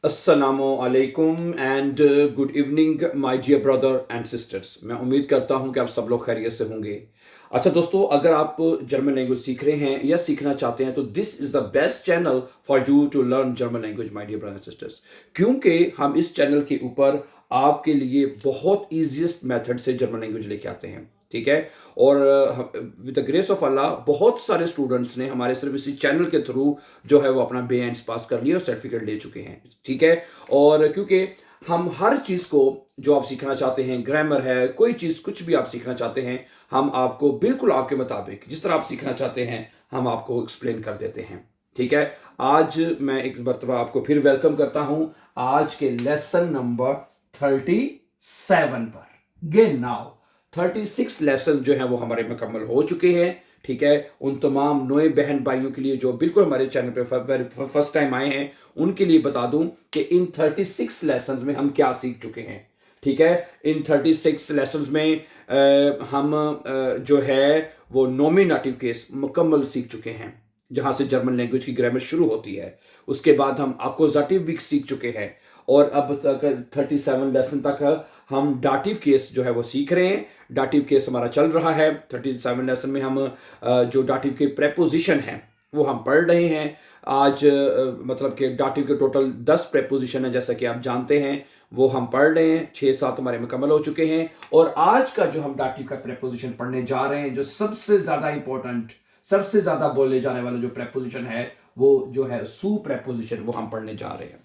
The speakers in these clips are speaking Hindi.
अस्सलामु अलैकुम and good evening my dear brother and sisters. मैं उम्मीद करता हूं कि आप सब लोग खैरियत से होंगे। अच्छा दोस्तों, अगर आप जर्मन लैंग्वेज सीख रहे हैं या सीखना चाहते हैं तो this is the best channel for you to learn German language my dear brother and sisters, क्योंकि हम इस चैनल के ऊपर आपके लिए बहुत ईजीएस्ट मेथड से जर्मन लैंग्वेज लेके आते हैं। ठीक है। और with the grace of Allah बहुत सारे स्टूडेंट्स ने हमारे सिर्फ इसी चैनल के थ्रू जो है वो अपना बे पास कर लिया और सर्टिफिकेट ले चुके हैं। ठीक है। और क्योंकि हम हर चीज़ को जो आप सीखना चाहते हैं, ग्रामर है, कोई चीज़ कुछ भी आप सीखना चाहते हैं, हम आपको बिल्कुल आपके मुताबिक जिस तरह आप सीखना चाहते हैं हम आपको एक्सप्लेन कर देते हैं। ठीक है। आज मैं एक मरतबा आपको फिर वेलकम करता हूं आज के लेसन नंबर 37 पर। गेन नाउ 36 लेसन जो है वो हमारे मुकम्मल हो चुके हैं। ठीक है। उन तमाम नए बहन भाइयों के लिए जो बिल्कुल हमारे चैनल पे फर्स्ट टाइम आए हैं उनके लिए बता दूं कि इन 36 लेसन में हम क्या सीख चुके हैं। ठीक है। इन 36 लेसन में हम जो है वो नॉमिनेटिव केस मुकम्मल सीख चुके हैं, जहां से जर्मन लैंग्वेज की ग्रामर शुरू होती है। उसके बाद हम अकोजाटिव भी सीख चुके हैं और अब तक 37 लेसन तक हम डाटिव केस जो है वो सीख रहे हैं। डाटिव केस हमारा चल रहा है। 37 लेसन में हम जो डाटिव के प्रेपोजिशन हैं वो हम पढ़ रहे हैं। आज मतलब कि डाटिव के टोटल 10 प्रेपोजिशन है, जैसा कि आप जानते हैं, वो हम पढ़ रहे हैं। 6-7 हमारे मुकम्मल हो चुके हैं और आज का जो हम डाटिव का प्रेपोजिशन पढ़ने जा रहे हैं, जो सबसे ज्यादा इंपॉर्टेंट, सबसे ज्यादा बोले जाने वाला जो प्रेपोजिशन है वो जो है सू प्रेपोजिशन, वो हम पढ़ने जा रहे हैं।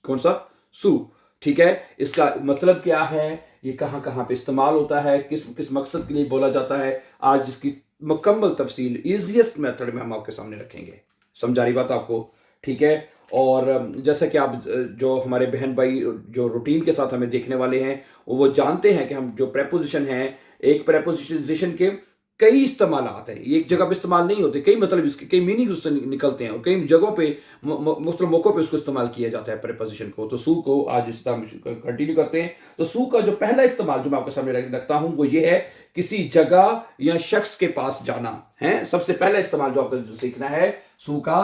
कौन सा? सू। ठीक है। इसका मतलब क्या है, ये कहां कहां पे इस्तेमाल होता है, किस किस मकसद के लिए बोला जाता है, आज इसकी मुकम्मल तफसील इजीएस्ट मेथड में हम आपके सामने रखेंगे। समझा रही बात आपको? ठीक है। और जैसा कि आप जो हमारे बहन भाई जो रूटीन के साथ हमें देखने वाले हैं वो जानते हैं कि हम जो प्रेपोजिशन है, एक प्रेपोजिशन के कई इस्तेमाल आते हैं। एक जगह पे इस्तेमाल नहीं होते, कई मतलब इसके कई मीनिंग उससे निकलते हैं और कई जगहों पे मुख्तलिफ मौकों पे उसको इस्तेमाल किया जाता है प्रेपोजिशन को। तो सू को आज इस तरह कंटिन्यू करते हैं। तो सू का जो पहला इस्तेमाल जो मैं आपके सामने रखता हूं वो ये है, किसी जगह या शख्स के पास जाना है। सबसे पहला इस्तेमाल जो आपको सीखना है सू का,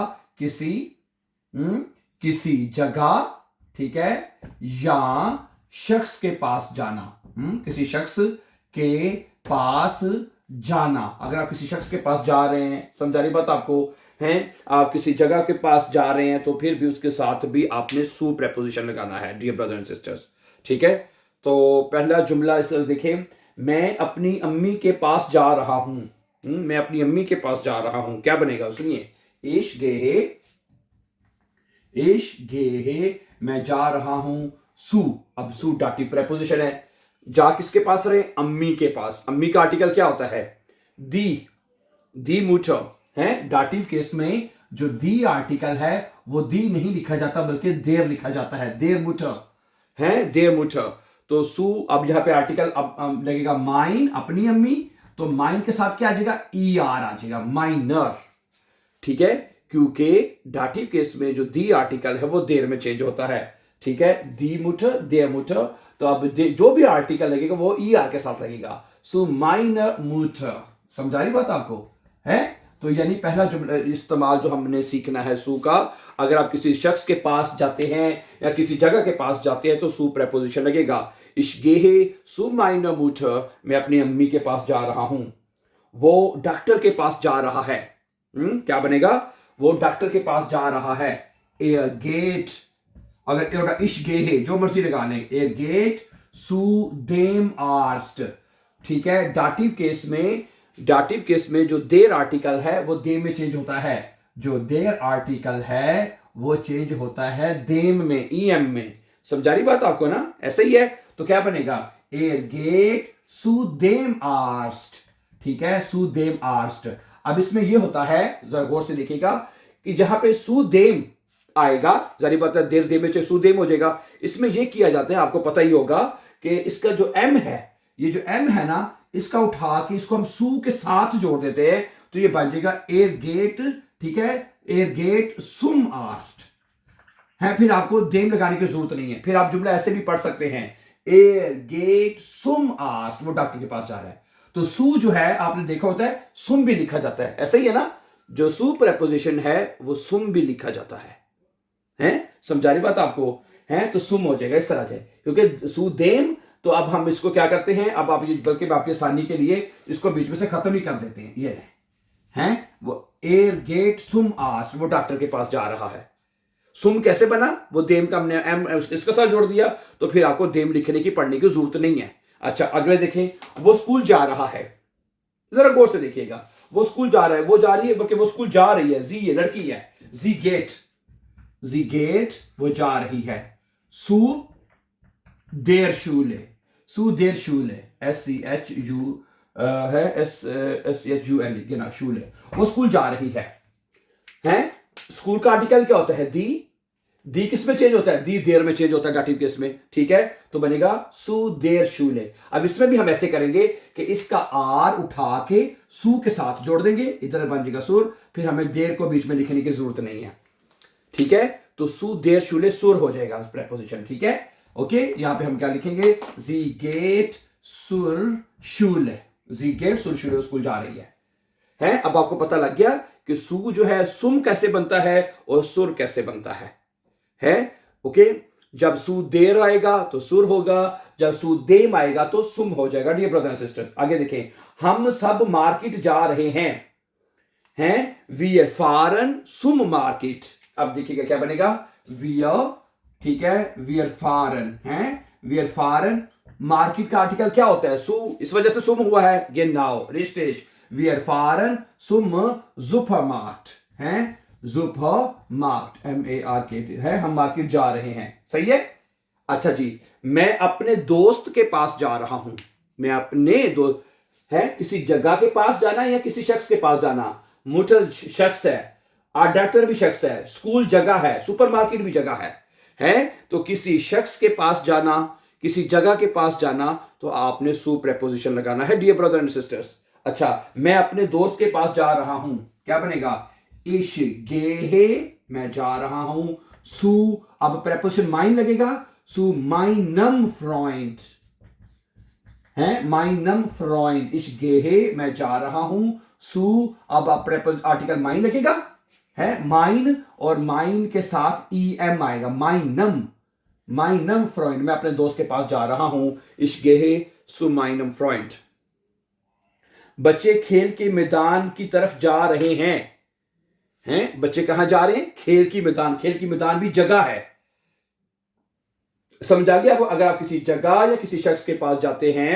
किसी जगह, ठीक है, या शख्स के पास जाना। किसी शख्स के पास जाना। अगर आप किसी शख्स के पास जा रहे हैं, समझा रही बात आपको, हैं, आप किसी जगह के पास जा रहे हैं तो फिर भी उसके साथ भी आपने सू प्रेपोजिशन लगाना है डियर ब्रदर एंड सिस्टर्स। ठीक है। तो पहला जुमला इस देखें, मैं अपनी अम्मी के पास जा रहा हूं। मैं अपनी अम्मी के पास जा रहा हूं, क्या बनेगा? सुनिए, इश गेहे, मैं जा रहा हूं। सू, अब सू डाटिव प्रेपोजिशन है। जा किसके पास रहे? अम्मी के पास। अम्मी का आर्टिकल क्या होता है? दी मुटर है। डाटिव केस में जो दी आर्टिकल है वो दी नहीं लिखा जाता बल्कि देर लिखा जाता है। देर मुटर है, देर मुटर। तो सू, अब यहां पे आर्टिकल अब लगेगा माइन, अपनी अम्मी, तो माइन के साथ क्या आ जाएगा? ई आर आ जाएगा, माइनर। ठीक है। क्योंकि डाटिव केस में जो दी आर्टिकल है वो देर में चेंज होता है। ठीक है। दी मुटर, देर मुटर, तो अब जो भी आर्टिकल लगेगा वो ई आर के साथ लगेगा। सो माइनर मुटर। समझा रही बात आपको? है। तो यानी पहला जुमला इस्तेमाल जो हमने सीखना है सू का, अगर आप किसी शख्स के पास जाते हैं या किसी जगह के पास जाते हैं तो सू प्रेपोजिशन लगेगा। इश गेहे सू माइनर मुटर, मैं अपनी अम्मी के पास जा रहा हूं। वो डॉक्टर के पास जा रहा है। क्या बनेगा? वो डॉक्टर के पास जा रहा है। एयर गेट, अगर इश गे है जो मर्जी लगा लें, एयर गेट सू देम आर्स्ट। ठीक है। डाटिव केस में जो देर आर्टिकल है वो देम में चेंज होता है। जो देर आर्टिकल है वो चेंज होता है देम में, ईएम में। समझा रही बात आपको ना? ऐसा ही है। तो क्या बनेगा? एयर गेट सू देम आर्स्ट। ठीक है। सू देम आर्स्ट। अब इसमें यह होता है, जरा गौर से देखिएगा, कि जहां पे सू देम आएगा, जारी बात है, देर दे में सुदेम हो जाएगा। इसमें यह किया जाता है, आपको पता ही होगा कि इसका जो एम है, ये जो एम है ना, इसका उठा के इसको हम सू के साथ जोड़ देते हैं तो ये बन जाएगा एयर गेट। ठीक है। एयर गेट सुम आस्ट है। फिर आपको देम लगाने की जरूरत नहीं है। फिर आप जुमला ऐसे भी पढ़ सकते हैं, एयर गेट सुम आस्ट, वो डॉक्टर के पास जा रहा है। तो सू जो है आपने देखा होता है सुम भी लिखा जाता है, ऐसा ही है ना? जो सू प्रेपोजिशन है वो सुम भी लिखा जाता है। समझा रही बात आपको? है तो सुम हो जाएगा इस तरह से, क्योंकि सू देम, तो अब हम इसको क्या करते हैं, अब आप ये बल्कि आपकी आसानी के लिए इसको बीच में से खत्म ही कर देते हैं। ये हैं वो एयर गेट सुम आस, वो डॉक्टर के पास जा रहा है। सुम कैसे बना, वो देम का हमने एम इसके साथ जोड़ दिया, तो फिर आपको देम लिखने की पढ़ने की जरूरत नहीं है। अच्छा अगले देखें, वो स्कूल जा रहा है, जरा गौर से देखिएगा, वो स्कूल जा रहा है, वो जा रही है, बल्कि वो स्कूल जा रही है, जी ये लड़की है, जी गेट वो जा रही है। सू देर शूले, सू देर शूले, SCHU है, SCHULE गिना, शूले, वो स्कूल जा रही है। हैं स्कूल का आर्टिकल क्या होता है, दी किस में चेंज होता है, दी देर में चेंज होता है डाटिव केस में, ठीक है, तो बनेगा सू देर शूले। अब इसमें भी हम ऐसे करेंगे कि इसका आर उठा के सू के साथ जोड़ देंगे, इधर बन जाएगा सुर, फिर हमें देर को बीच में लिखने की जरूरत नहीं है, ठीक है, तो सू देर शूले सुर हो जाएगा प्रेपोजिशन, ठीक है, ओके। यहां पे हम क्या लिखेंगे, जी गेट सुर शूले, जी गेट सुर शूले, स्कूल जा रही है। अब आपको पता लग गया कि सू जो है सुम कैसे बनता है और सुर कैसे बनता है ओके। जब सू देर आएगा तो सुर होगा, जब सू देम आएगा तो सुम हो जाएगा। डियर ब्रदर एंड सिस्टर आगे देखें, हम सब मार्केट जा रहे हैं we are foreign some market. अब देखिएगा क्या बनेगा, वी आर, ठीक है, we are foreign we are foreign, market का आर्टिकल क्या होता है, सू, इस वजह से सुम हुआ है, ये नाउ रिश्तेश, we are foreign some supermarket supermarket MARKT है, हम मार्केट जा रहे हैं, सही है। अच्छा जी, मैं अपने दोस्त के पास जा रहा हूं, मैं अपने दोस्त है, किसी जगह के पास जाना या किसी शख्स के पास जाना, मोटर शख्स है, डॉक्टर भी शख्स है, स्कूल जगह है, सुपरमार्केट भी जगह है तो किसी शख्स के पास जाना, किसी जगह के पास जाना, तो आपने सू प्रेपोजिशन लगाना है डियर ब्रदर एंड सिस्टर्स। अच्छा, मैं अपने दोस्त के पास जा रहा हूं, क्या बनेगा, इश गेहे, मैं जा रहा हूं, सू, अब प्रेपोजिशन माइन लगेगा, सू माइनम फ्रॉइंड माइनम फ्रॉइंड, इश गेहे, मैं जा रहा हूं, सू, अब आप आर्टिकल माइन लगेगा, है माइन, और माइन के साथ EM आएगा, माइनम फ्रॉइंड, मैं अपने दोस्त के पास जा रहा हूं, इश गेहे सू माइनम फ्रॉइंड। बच्चे खेल के मैदान की तरफ जा रहे हैं बच्चे कहां जा रहे हैं, खेल की मैदान, खेल की मैदान भी जगह है, समझा गया आपको। अगर आप किसी जगह या किसी शख्स के पास जाते हैं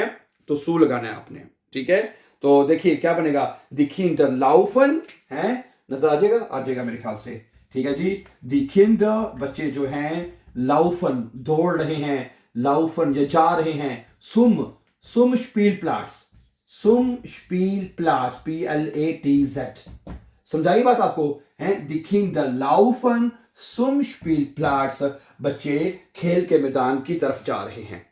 तो सू लगाना है आपने, ठीक है। तो देखिए क्या बनेगा, दी किंडर लाउफन है, नजर आ जाएगा मेरे ख्याल से, ठीक है जी। दी किंडर, बच्चे जो हैं, लाउफन दौड़ रहे हैं, लाउफन ये जा रहे हैं, सुम स्पील प्लाट्स, सुम स्पील प्लाट्स PLATZ, समझाइए बात आपको, है दी किंडर लाउफन सुम स्पील प्लाट्स, बच्चे खेल के मैदान की तरफ जा रहे हैं।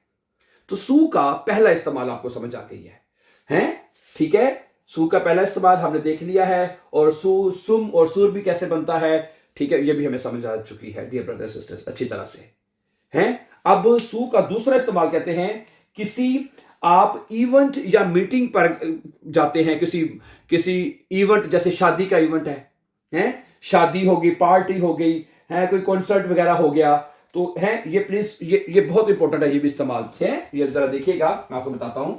तो सू का पहला इस्तेमाल आपको समझ आ गई है ठीक है। सू का पहला इस्तेमाल हमने देख लिया है, और सू, सुम और सुर भी कैसे बनता है, ठीक है, ये भी हमें समझ आ चुकी है डियर ब्रदर्स सिस्टर्स अच्छी तरह से हैं। अब सू का दूसरा इस्तेमाल कहते हैं, किसी आप इवेंट या मीटिंग पर जाते हैं, किसी इवेंट, जैसे शादी का इवेंट है शादी होगी, पार्टी हो गई है, कोई कॉन्सर्ट वगैरह हो गया, तो है ये प्लीज, ये बहुत इंपॉर्टेंट है, ये भी इस्तेमाल है, ये जरा देखिएगा, मैं आपको बताता हूं।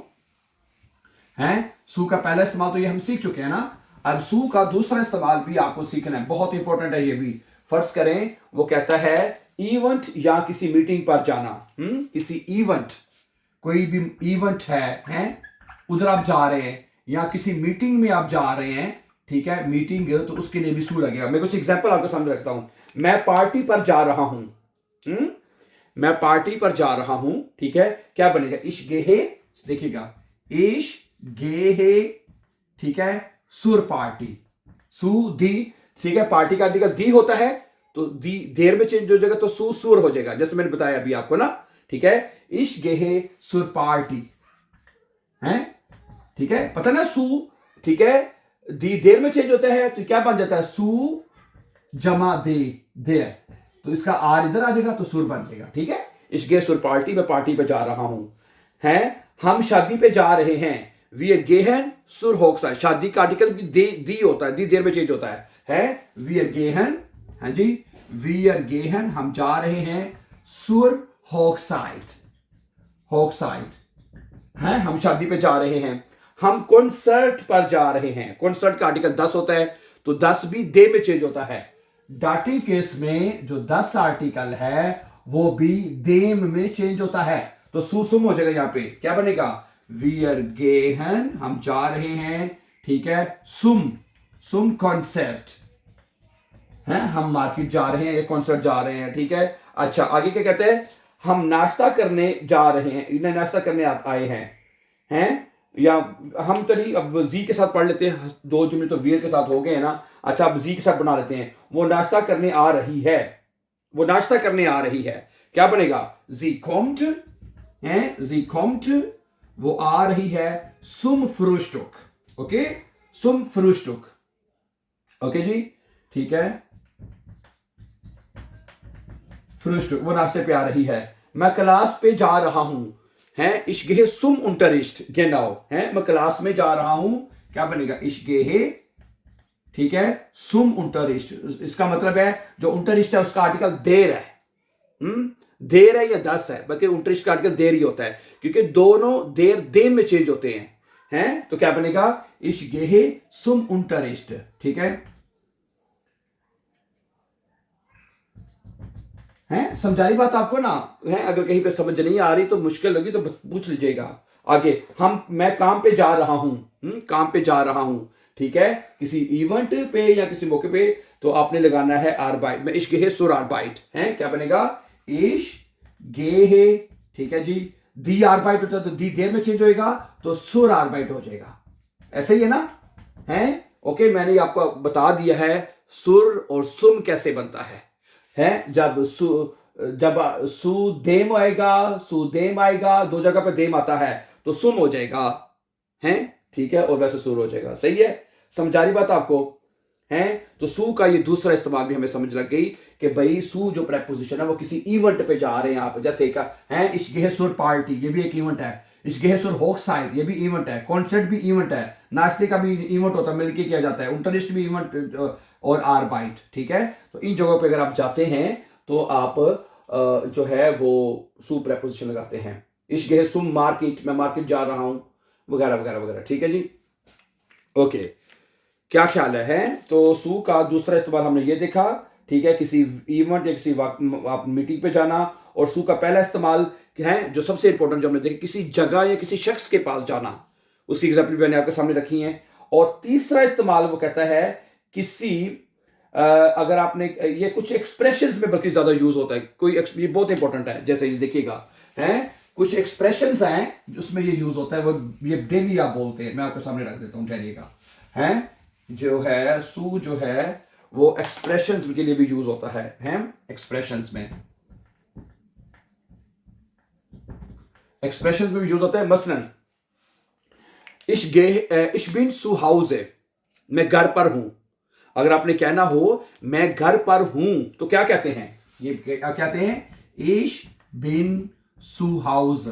सू का पहला इस्तेमाल तो ये हम सीख चुके हैं ना, अब सू का दूसरा इस्तेमाल भी आपको सीखना है, बहुत इंपॉर्टेंट है ये भी। फर्ज करें, वो कहता है इवेंट या किसी मीटिंग पर जाना, किसी इवेंट, कोई भी इवेंट है उधर आप जा रहे हैं, या किसी मीटिंग में आप जा रहे हैं, ठीक है, मीटिंग, तो उसके लिए भी सू लगेगा। मैं कुछ एग्जांपल आपके सामने रखता हूं, मैं पार्टी पर जा रहा हूं, मैं पार्टी पर जा रहा हूं, ठीक है, क्या बनेगा, इश गेहे, देखिएगा, इश गेहे, ठीक है, सुर पार्टी, सू दी, ठीक है, पार्टी का आर्टिकल दी होता है, तो दी देर में चेंज हो जाएगा, तो सू सुर हो जाएगा, जैसे मैंने बताया अभी आपको ना, ठीक है, इश गेहे सुर पार्टी है, ठीक है, पता ना सू, ठीक है, दी देर में चेंज होता है, तो क्या बन जाता है, सू जमा दे देर, तो इसका आर इधर आ जाएगा, तो सुर बन जाएगा, ठीक है, इश गे सुर पार्टी, मैं पार्टी पे जा रहा हूं, है हम शादी पे जा रहे हैं, वी आर गेहन सुर होक्सा, शादी का आर्टिकल भी दी होता है, दी देर में चेंज होता है वी आर गेहन, हाँ जी, wir gehen, हम जा रहे हैं, zur Hochzeit, हैं, हम शादी पे जा रहे हैं, हम कॉन्सर्ट पर जा रहे हैं। कॉन्सर्ट का आर्टिकल 10 होता है, तो 10 भी दे में चेंज होता है। डाटिव केस में जो 10 आर्टिकल है वो भी देम में चेंज होता है, तो सुम हो जाएगा। यहां पे क्या बनेगा, wir gehen, हम जा रहे हैं, ठीक है, सुम कॉन्सर्ट है, हम मार्केट जा रहे हैं या कॉन्सर्ट जा रहे हैं, ठीक है। अच्छा, आगे क्या कहते हैं, हम नाश्ता करने जा रहे हैं, इन्हें नाश्ता करने आए हैं, या हम तो नहीं, अब जी के साथ पढ़ लेते हैं, दो जुमले तो वीर के साथ हो गए हैं ना। अच्छा, अब जी के साथ बना लेते हैं, वो नाश्ता करने आ रही है, वो नाश्ता करने आ रही है, क्या बनेगा, जी कॉम्ट है, जी कॉम्ट, वो आ रही है, सुम फ्रूस्टुक, ओके, सुम फ्रूस्टुक, ओके जी, ठीक है, फ्रूस्टुक, वो नाश्ते पे आ रही है। मैं क्लास पे जा रहा हूं, है, ich gehe zum Unterricht, genau, है, मैं क्लास में जा रहा हूं, क्या बनेगा, ich gehe, ठीक है, zum Unterricht, इसका मतलब है जो Unterricht है उसका आर्टिकल देर है, देर है या 10 है, बल्कि Unterricht का आर्टिकल देर ही होता है, क्योंकि दोनों देर देम में चेंज होते हैं, तो क्या बनेगा, ich gehe zum Unterricht, ठीक है, हैं, समझाई बात आपको ना, है, अगर कहीं पे समझ नहीं आ रही तो मुश्किल लगी तो पूछ लीजिएगा। आगे, मैं काम पे जा रहा हूं, काम पे जा रहा हूं, ठीक है, किसी इवेंट पे या किसी मौके पे, तो आपने लगाना है आरबाइट में, इश्क है सुर आरबाइट, है, क्या बनेगा, इश गे है, ठीक है जी, दी आरबाइट होता है तो दी देर में चेंज होएगा, तो सुर आरबाइट हो जाएगा, ऐसे ही है ना, है, ओके। मैंने आपको बता दिया है सुर और सुम कैसे बनता है, जब सुदेम आएगा, दो जगह पे देम आता है तो सुम हो जाएगा, है, ठीक है, और वैसे सुर हो जाएगा, सही है, समझा रही बात आपको, है। तो सु का ये दूसरा इस्तेमाल भी हमें समझ लग गई कि भाई सु जो प्रेपोजिशन है वो किसी इवेंट पे जा रहे हैं आप, जैसे का है, इश्क सुर पार्टी, ये भी एक इवेंट है, इश्क सुर होक्साइड, ये भी इवेंट है, कॉन्सर्ट भी इवेंट है, नाश्ते का भी इवेंट होता है, मिलके किया जाता है, उनटरिस्ट भी इवेंट और आरबाइट, ठीक है। तो इन जगहों पे अगर आप जाते हैं तो आप जो है वो सु प्रेपोजिशन लगाते हैं, इश्क सुम मार्केट, मैं मार्केट जा रहा हूं, वगैरह वगैरह वगैरह, ठीक है जी, ओके। क्या ख्याल है, तो सु का दूसरा इस्तेमाल हमने ये देखा, ठीक है, किसी इवेंट या किसी आप मीटिंग पे जाना, और सु का पहला इस्तेमाल है जो सबसे इंपॉर्टेंट जो हमने देखा, किसी जगह या किसी शख्स के पास जाना, उसकी एग्जाम्पल मैंने आपके सामने रखी है। और तीसरा इस्तेमाल वो कहता है किसी अगर आपने ये कुछ एक्सप्रेशंस में बल्कि ज्यादा यूज होता है, कोई ये बहुत इंपॉर्टेंट है, जैसे ये देखिएगा, है, कुछ एक्सप्रेशंस हैं जिसमें ये यूज होता है, वो ये डेली आप बोलते हैं, मैं आपके सामने रख देता हूं, ठहरिएगा, है, जो है सु जो है वो एक्सप्रेशंस के लिए भी यूज होता है, एक्सप्रेशंस में भी यूज होता है। मसलन ich bin zu Hause, मैं घर पर हूं। अगर आपने कहना हो मैं घर पर हूं तो क्या कहते हैं, ये क्या कहते हैं, ich bin zu Hause,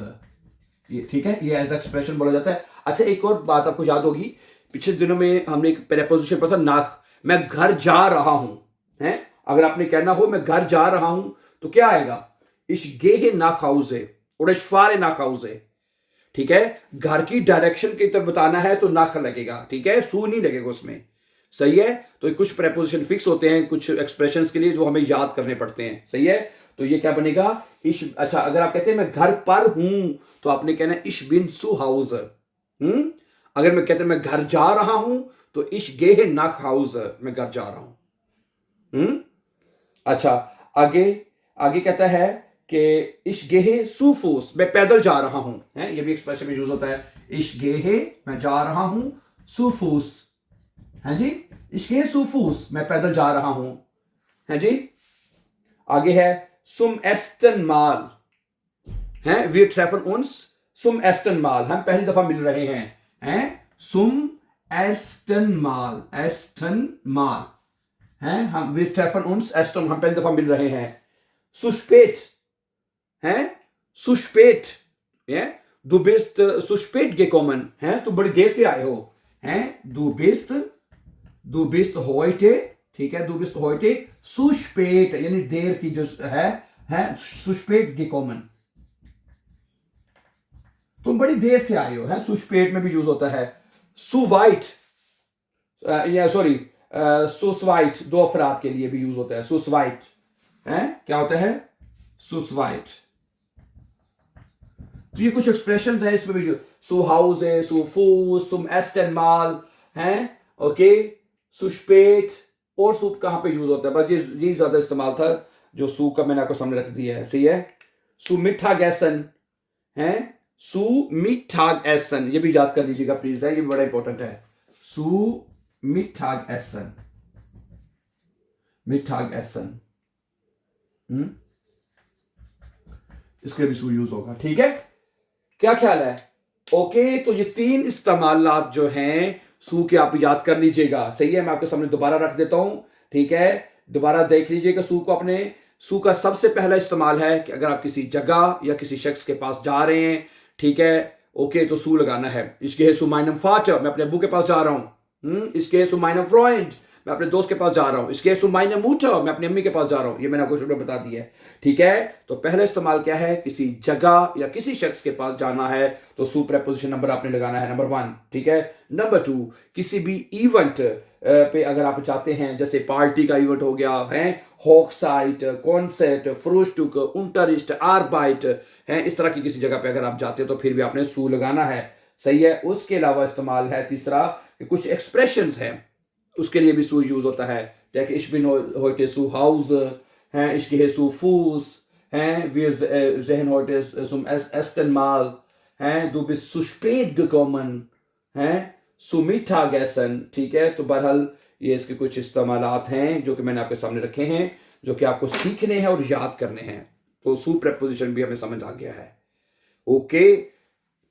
ये ठीक है, ये एज एक्सप्रेशन बोला जाता है। अच्छा, एक और बात आपको याद होगी, पिछले दिनों में हमने एक प्रेपोजिशन पढ़ा था नाख, मैं घर जा रहा हूं, है, अगर आपने कहना हो मैं घर जा रहा हूं तो क्या आएगा, ich gehe nach Hause और ich fahre nach Hause, ठीक है, घर की डायरेक्शन की तरफ बताना है तो नाख लगेगा, ठीक है, सू नहीं लगेगा उसमें, सही है। तो कुछ प्रेपोजिशन फिक्स होते हैं कुछ एक्सप्रेशंस के लिए जो हमें याद करने पड़ते हैं, सही है। तो ये क्या बनेगा, अच्छा, अगर आप कहते हैं मैं घर पर हूं तो आपने कहना है ich bin zu Hause, अगर मैं कहते हैं मैं घर जा रहा हूं तो ich gehe nach Hause, मैं घर जा रहा हूं, अच्छा, आगे कहता है कि ich gehe zu Fuß, मैं पैदल जा रहा हूं, है, ये भी एक्सप्रेशन में यूज होता है, ich gehe, मैं जा रहा हूं, zu Fuß, है जी, ich gehe zu Fuß, मैं पैदल जा रहा हूं, है जी। आगे है zum ersten Mal, है, wir treffen uns zum ersten Mal, हम पहली दफा मिल रहे हैं, zum ersten Mal, है, हम wir treffen uns ersten, हम पहली दफा मिल रहे हैं। zu spät, है, zu spät, है, du bist zu spät gekommen, है, तू बड़ी देर से आए हो, है, du bist heute ठीक है, du bist heute zu spät यानी देर की जो है zu spät gekommen, तुम बड़ी देर से आए हो, है zu spät में भी यूज होता है। zu weit या सॉरी zu zweit दो अफराद के लिए भी यूज होता है। zu zweit है क्या होता है? zu zweit। तो ये कुछ एक्सप्रेशन है इसमें भी, सो हाउस है, सो फूस, सुम एस्टन माल है, ओके, सुशपेट और सूप कहाँ पे यूज होता है, बस ये ज्यादा इस्तेमाल था जो सूप का मैंने आपको सामने रख दिया है। सही है, सु मिठा गैसन है, सु मिठा गैसन, ये भी याद कर लीजिएगा प्लीज, है ये बड़ा इंपॉर्टेंट है। सु मिठा गैसन, मिठा गैसन, इसके भी सु यूज होगा। ठीक है, क्या ख्याल है? ओके, तो ये तीन इस्तेमालात जो हैं सू के आप याद कर लीजिएगा। सही है, मैं आपके सामने दोबारा रख देता हूं। ठीक है, दोबारा देख लीजिएगा सू को अपने। सू का सबसे पहला इस्तेमाल है कि अगर आप किसी जगह या किसी शख्स के पास जा रहे हैं, ठीक है, ओके, तो सू लगाना है। इसके है सू माइनम फाटर, मैं अपने अब्बू के पास जा रहा हूं। इसके है सू माइनम फ्रेंड, मैं अपने दोस्त के पास जा रहा हूं। इसके सु माइने मूटर, मैं अपनी अम्मी के पास जा रहा हूं। ये मैंने आपको शुरू में बता दिया है। ठीक है, तो पहला इस्तेमाल क्या है? किसी जगह या किसी शख्स के पास जाना है तो सु प्रेपोजिशन नंबर आपने लगाना है, नंबर 1। ठीक है, नंबर 2, किसी भी इवेंट पे अगर आप चाहते हैं, जैसे पार्टी का इवेंट हो गया है, हॉकसाइट, कॉन्सर्ट, फ्रूस्टुक, उंटरिस्ट, आरबाइट है, इस तरह की किसी जगह पे अगर आप जाते हो तो फिर भी आपने सु लगाना है। सही है, उसके अलावा इस्तेमाल है तीसरा, कुछ एक्सप्रेशंस हैं उसके लिए भी सु यूज होता है। जैसे ich bin heute zu Hause, ich gehe zu Fuß, wir sehen heute zum ersten Mal, du bist zu spät gekommen, zu Mittagessen। ठीक है, तो बहरहाल ये इसके कुछ इस्तेमालात हैं जो कि मैंने आपके सामने रखे हैं, जो कि आपको सीखने हैं और याद करने हैं। तो सु प्रेपोजिशन भी हमें समझ आ गया है। ओके,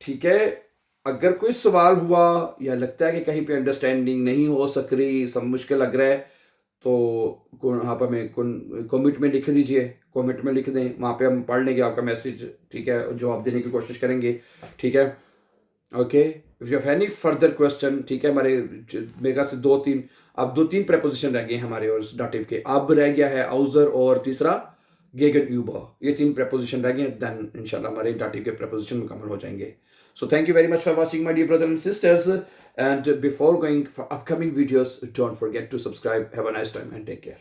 ठीक है, अगर कोई सवाल हुआ या लगता है कि कहीं पे अंडरस्टैंडिंग नहीं हो सक रही, सब मुश्किल लग रहा है, तो वहाँ पर हमें कमेंट में लिख दीजिए, कमेंट में लिख दें, वहाँ पे हम पढ़ लेंगे आपका मैसेज। ठीक है, जवाब देने की कोशिश करेंगे। ठीक है, okay, if you have any further question. ठीक है, हमारे मेरे ख्याल से 2-3 प्रेपोजिशन रह गए हमारे और डाटिव के। अब रह गया है आउजर और तीसरा गेगन यूबर, ये 3 प्रेपोजिशन रह गए, देन इंशाल्लाह हमारे डाटिव के प्रेपोजिशन मुकम्मल हो जाएंगे। So thank you very much for watching, my dear brothers and sisters. And before going for upcoming videos, don't forget to subscribe. Have a nice time and take care.